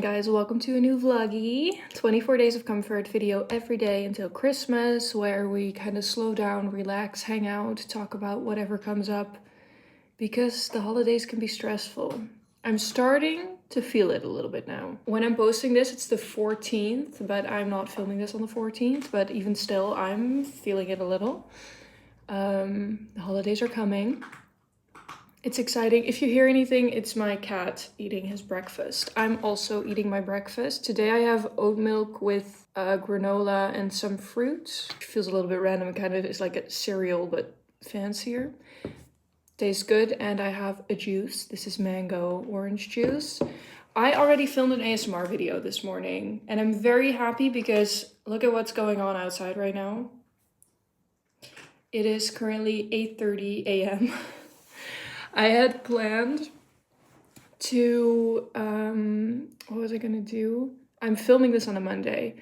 guys, welcome to a new vloggy. 24 days of comfort video every day until Christmas, where we kind of slow down, relax, hang out, talk about whatever comes up, because the holidays can be stressful. I'm starting to feel it a little bit now. When I'm posting this, it's the 14th, but I'm not filming this on the 14th, but even still, I'm feeling it a little. The holidays are coming. It's exciting. If you hear anything, it's my cat eating his breakfast. I'm also eating my breakfast. Today I have oat milk with granola and some fruit. It feels a little bit random. It kind of is like a cereal, but fancier. Tastes good. And I have a juice. This is mango orange juice. I already filmed an ASMR video this morning, and I'm very happy because look at what's going on outside right now. It is currently 8:30 a.m. I had planned to, what was I gonna do? I'm filming this on a Monday.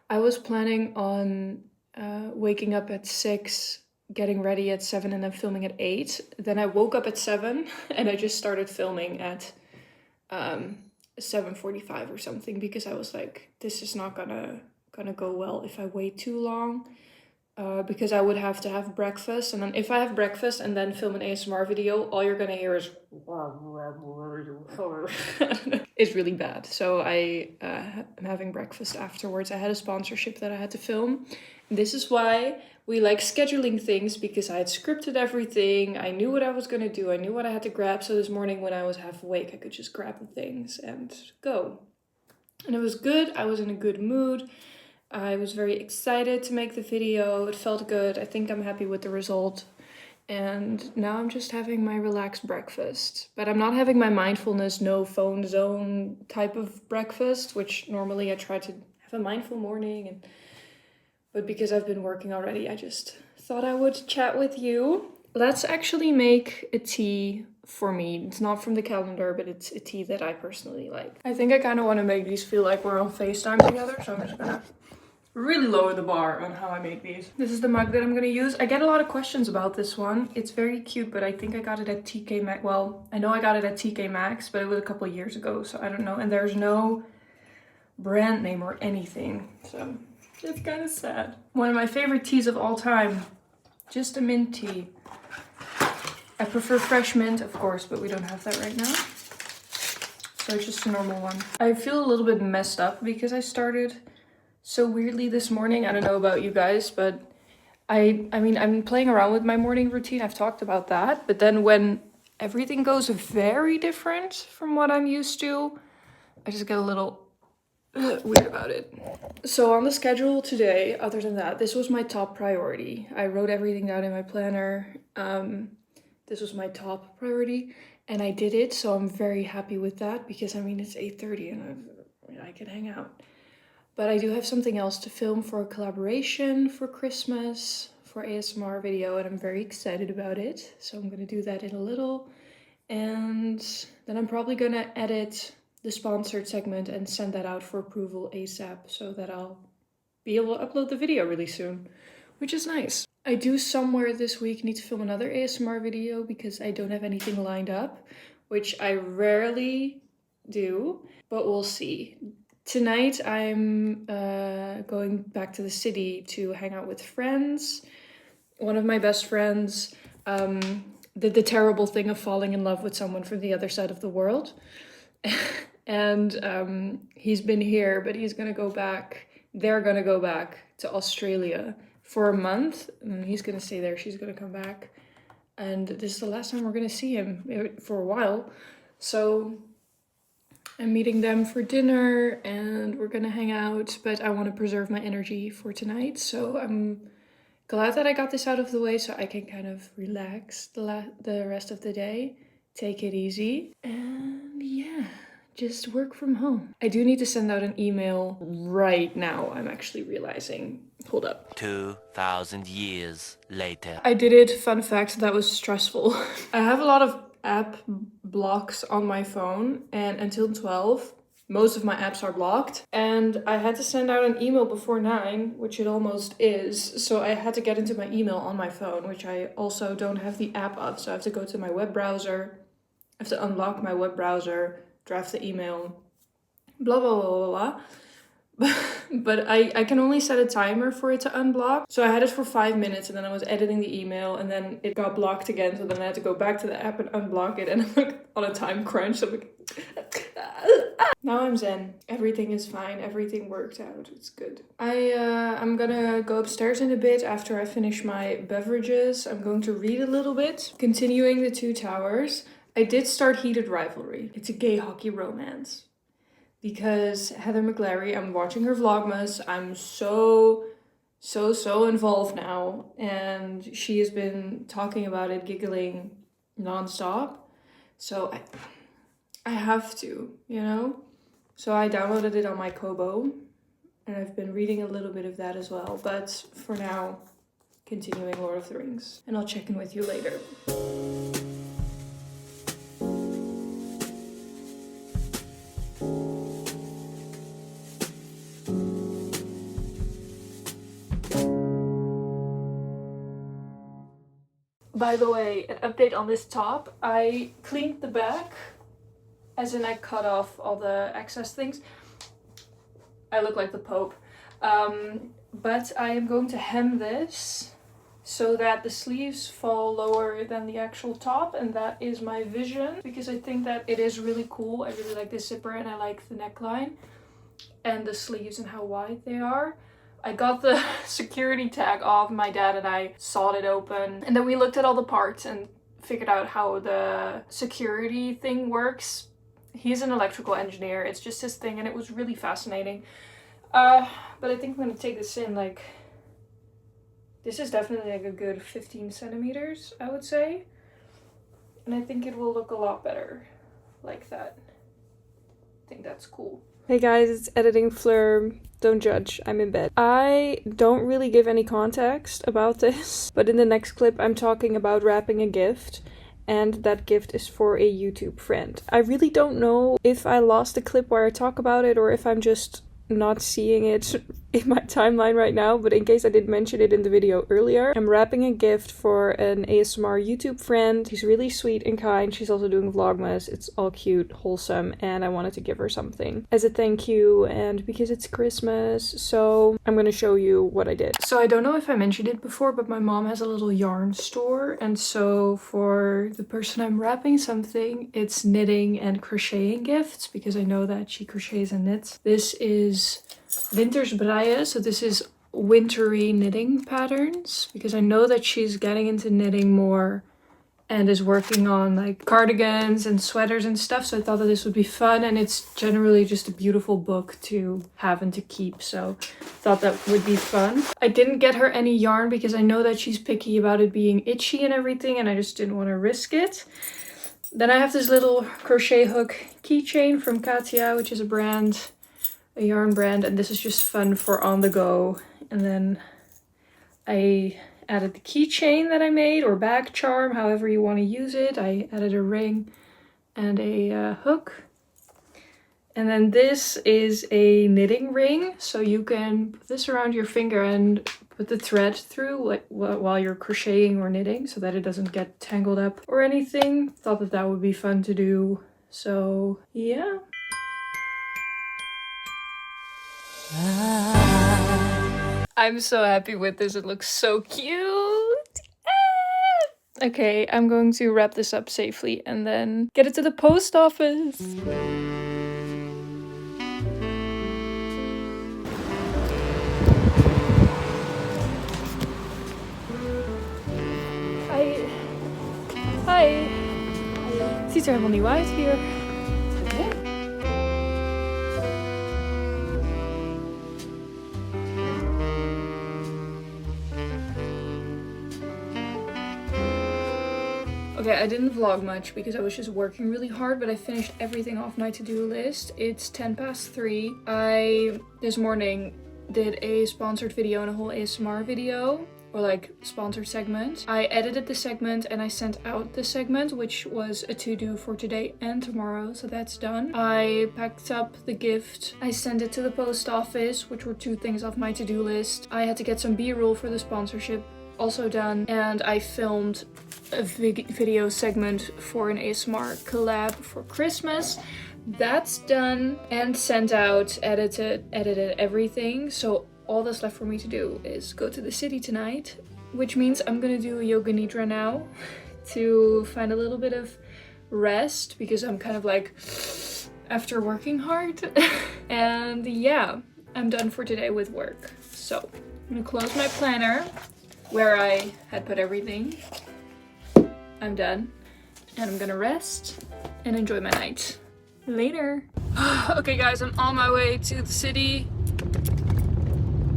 I was planning on waking up at 6, getting ready at 7, and then filming at 8. Then I woke up at 7 and I just started filming at 7:45 or something, because I was like, this is not gonna go well if I wait too long. Because I would have to have breakfast, and then if I have breakfast and then film an ASMR video, all you're gonna hear is it's really bad. So I am having breakfast afterwards. I had a sponsorship that I had to film. This is why we like scheduling things, because I had scripted everything. I knew what I was gonna do. I knew what I had to grab. So this morning when I was half awake, I could just grab the things and go. And it was good. I was in a good mood. I was very excited to make the video. It felt good. I think I'm happy with the result. And now I'm just having my relaxed breakfast. But I'm not having my mindfulness, no phone zone type of breakfast, which normally I try to have a mindful morning. But because I've been working already, I just thought I would chat with you. Let's actually make a tea for me. It's not from the calendar, but it's a tea that I personally like. I think I kind of want to make these feel like we're on FaceTime together, so I'm just gonna really lower the bar on how I make these. This is the mug that I'm gonna use. I get a lot of questions about this one. It's very cute, but I think I got it at TK Maxx. Well, I know I got it at TK Maxx, but it was a couple of years ago, so I don't know. And there's no brand name or anything, so it's kind of sad. One of my favorite teas of all time, just a mint tea. I prefer fresh mint, of course, but we don't have that right now. So it's just a normal one. I feel a little bit messed up because I started so weirdly this morning. I don't know about you guys, but I mean, I'm playing around with my morning routine. I've talked about that. But then when everything goes very different from what I'm used to, I just get a little weird about it. So on the schedule today, other than that, this was my top priority. I wrote everything down in my planner. This was my top priority and I did it. So I'm very happy with that, because I mean, it's 8:30 and I can hang out. But I do have something else to film for a collaboration for Christmas, for ASMR video, and I'm very excited about it. So I'm gonna do that in a little. And then I'm probably gonna edit the sponsored segment and send that out for approval ASAP, so that I'll be able to upload the video really soon, which is nice. I do somewhere this week need to film another ASMR video because I don't have anything lined up, which I rarely do, but we'll see. Tonight I'm going back to the city to hang out with friends. One of my best friends did the terrible thing of falling in love with someone from the other side of the world. And he's been here, but he's gonna go back. They're gonna go back to Australia for a month. And he's gonna stay there, she's gonna come back. And this is the last time we're gonna see him for a while. So I'm meeting them for dinner and we're gonna hang out, but I want to preserve my energy for tonight. So I'm glad that I got this out of the way so I can kind of relax the rest of the day, take it easy, and yeah, just work from home. I do need to send out an email right now, I'm actually realizing. Hold up. 2,000 years later. I did it. Fun fact, that was stressful. I have a lot of app blocks on my phone, and until 12 most of my apps are blocked, and I had to send out an email before 9, which it almost is, so I had to get into my email on my phone, which I also don't have the app of, so I have to go to my web browser, I have to unlock my web browser, draft the email, blah, blah, blah, blah, blah. But I can only set a timer for it to unblock. So I had it for 5 minutes and then I was editing the email and then it got blocked again. So then I had to go back to the app and unblock it. And I'm like on a time crunch. So I'm like, now I'm zen. Everything is fine. Everything worked out. It's good. I'm gonna go upstairs in a bit after I finish my beverages. I'm going to read a little bit. Continuing the Two Towers. I did start Heated Rivalry. It's a gay hockey romance. Because Heather McGlary, I'm watching her Vlogmas. I'm so involved now. And she has been talking about it, giggling nonstop. So I have to, you know? So I downloaded it on my Kobo. And I've been reading a little bit of that as well. But for now, continuing Lord of the Rings. And I'll check in with you later. By the way, an update on this top. I cleaned the back, as in I cut off all the excess things. I look like the Pope. But I am going to hem this so that the sleeves fall lower than the actual top, and that is my vision because I think that it is really cool. I really like this zipper and I like the neckline and the sleeves and how wide they are. I got the security tag off, my dad and I sawed it open, and then we looked at all the parts and figured out how the security thing works. He's an electrical engineer, it's just his thing, and it was really fascinating. But I think I'm gonna take this in, like, this is definitely like a good 15 centimeters, I would say. And I think it will look a lot better like that. I think that's cool. Hey guys, it's editing Fleur. Don't judge, I'm in bed. I don't really give any context about this, but in the next clip I'm talking about wrapping a gift, and that gift is for a YouTube friend. I really don't know if I lost the clip where I talk about it or if I'm just not seeing it in my timeline right now, but in case I did mention it in the video earlier, I'm wrapping a gift for an ASMR YouTube friend. She's really sweet and kind. She's also doing Vlogmas. It's all cute, wholesome, and I wanted to give her something as a thank you and because it's Christmas, so I'm gonna show you what I did. So I don't know if I mentioned it before, but my mom has a little yarn store, and so for the person I'm wrapping something, it's knitting and crocheting gifts because I know that she crochets and knits. This is Wintersbreien, so this is wintry knitting patterns because I know that she's getting into knitting more and is working on like cardigans and sweaters and stuff, so I thought that this would be fun, and it's generally just a beautiful book to have and to keep, so I thought that would be fun. I didn't get her any yarn because I know that she's picky about it being itchy and everything, and I just didn't want to risk it. Then I have this little crochet hook keychain from Katia, which is a brand, a yarn brand, and this is just fun for on the go. And then I added the keychain that I made, or bag charm, however you want to use it. I added a ring and a hook. And then this is a knitting ring, so you can put this around your finger and put the thread through like while you're crocheting or knitting so that it doesn't get tangled up or anything. Thought that that would be fun to do, so yeah. I'm so happy with this. It looks so cute. Okay, I'm going to wrap this up safely and then get it to the post office. Hi. Het ziet er helemaal nieuw uit hier. Okay, I didn't vlog much because I was just working really hard, but I finished everything off my to-do list. It's 3:10. I, this morning, did a sponsored video and a whole ASMR video, or like sponsored segment. I edited the segment and I sent out the segment, which was a to-do for today and tomorrow, so that's done. I packed up the gift. I sent it to the post office, which were 2 things off my to-do list. I had to get some B-roll for the sponsorship, also done, and I filmed a video segment for an ASMR collab for Christmas. That's done and sent out, edited everything. So all that's left for me to do is go to the city tonight, which means I'm gonna do a yoga nidra now to find a little bit of rest because I'm kind of like after working hard. And yeah, I'm done for today with work. So I'm gonna close my planner where I had put everything. I'm done and I'm gonna rest and enjoy my night. Later. Okay guys, I'm on my way to the city.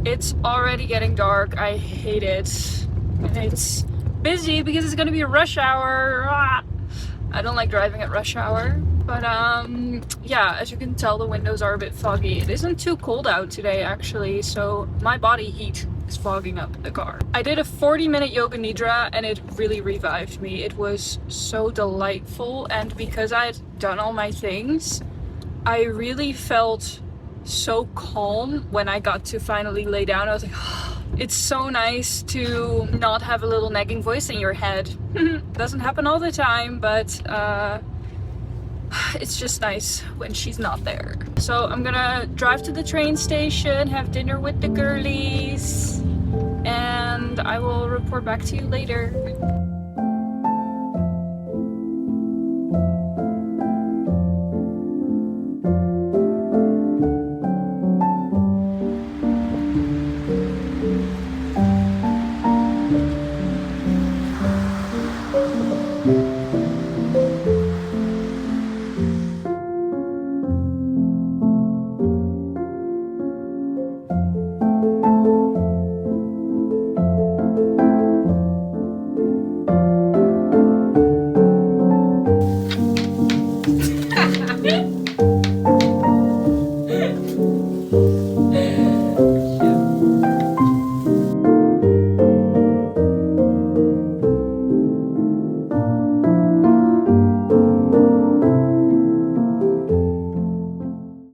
It's already getting dark. I hate it. And it's busy because it's gonna be a rush hour. I don't like driving at rush hour. But yeah, as you can tell, the windows are a bit foggy. It isn't too cold out today actually, so my body heat is fogging up the car. I did a 40-minute yoga nidra and it really revived me. It was so delightful, and because I had done all my things, I really felt so calm when I got to finally lay down. I was like, oh, it's so nice to not have a little nagging voice in your head. Doesn't happen all the time, but it's just nice when she's not there. So I'm gonna drive to the train station, have dinner with the girlies, and I will report back to you later.